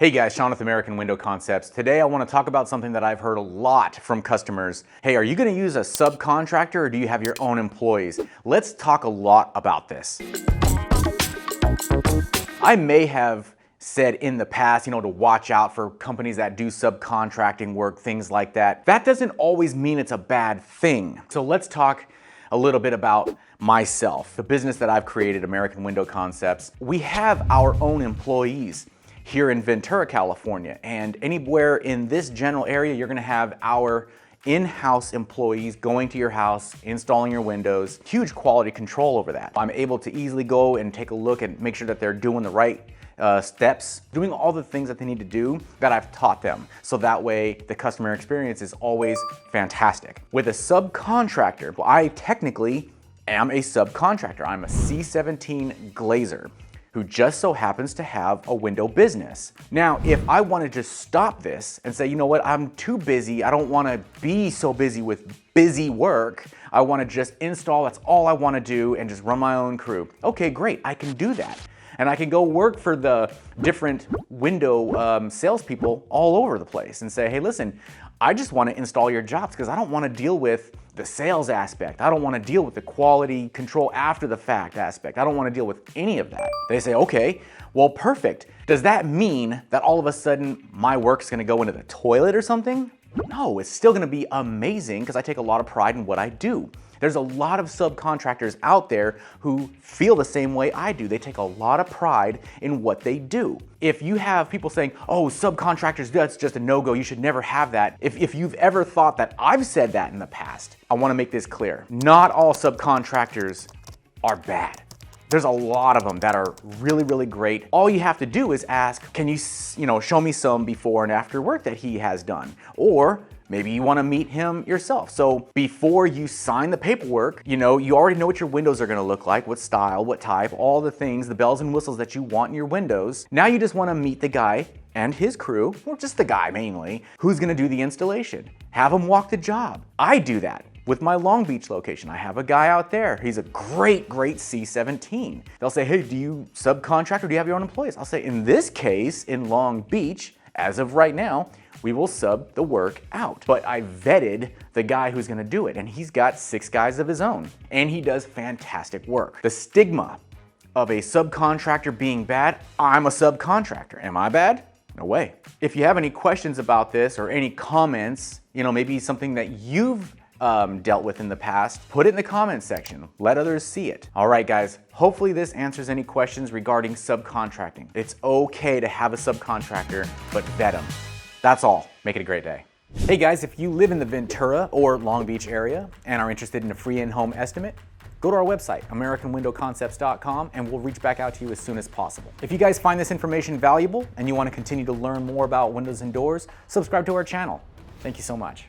Hey guys, Sean with American Window Concepts. Today I want to talk about something that I've heard a lot from customers. Hey, are you going to use a subcontractor or do you have your own employees? Let's talk a lot about this. I may have said in the past, to watch out for companies that do subcontracting work, things like that. That doesn't always mean it's a bad thing. So let's talk a little bit about myself, the business that I've created, American Window Concepts. We have our own employees here in Ventura, California, and anywhere in this general area, you're gonna have our in-house employees going to your house, installing your windows, huge quality control over that. I'm able to easily go and take a look and make sure that they're doing the right steps, doing all the things that they need to do that I've taught them. So that way the customer experience is always fantastic. With a subcontractor, well, I technically am a subcontractor. I'm a C17 glazer who just so happens to have a window business. Now, if I want to just stop this and say, you know what, I'm too busy, I don't want to be so busy with busy work, I want to just install, that's all I want to do, and just run my own crew. Okay, great, I can do that. And I can go work for the different window salespeople all over the place and say, hey, listen, I just want to install your jobs because I don't want to deal with the sales aspect. I don't want to deal with the quality control after the fact aspect. I don't want to deal with any of that. They say, okay, well, perfect. Does that mean that all of a sudden my work's going to go into the toilet or something? No, it's still going to be amazing because I take a lot of pride in what I do. There's a lot of subcontractors out there who feel the same way I do. They take a lot of pride in what they do. If you have people saying, oh, subcontractors, that's just a no-go, you should never have that. If you've ever thought that I've said that in the past, I wanna make this clear. Not all subcontractors are bad. There's a lot of them that are really, really great. All you have to do is ask, can you show me some before and after work that he has done? Or maybe you want to meet him yourself. So before you sign the paperwork, you already know what your windows are going to look like, what style, what type, all the things, the bells and whistles that you want in your windows. Now you just want to meet the guy and his crew, or just the guy mainly, who's going to do the installation. Have him walk the job. I do that with my Long Beach location. I have a guy out there. He's a great C17. They'll say, hey, do you subcontract or do you have your own employees? I'll say, in this case, in Long Beach, as of right now, we will sub the work out. But I vetted the guy who's gonna do it, and he's got 6 guys of his own, and he does fantastic work. The stigma of a subcontractor being bad, I'm a subcontractor. Am I bad? No way. If you have any questions about this or any comments, maybe something that you've dealt with in the past, put it in the comments section. Let others see it. All right, guys, hopefully this answers any questions regarding subcontracting. It's okay to have a subcontractor, but vet them. That's all. Make it a great day. Hey guys, if you live in the Ventura or Long Beach area and are interested in a free in-home estimate, go to our website, AmericanWindowConcepts.com, and we'll reach back out to you as soon as possible. If you guys find this information valuable and you want to continue to learn more about windows and doors, subscribe to our channel. Thank you so much.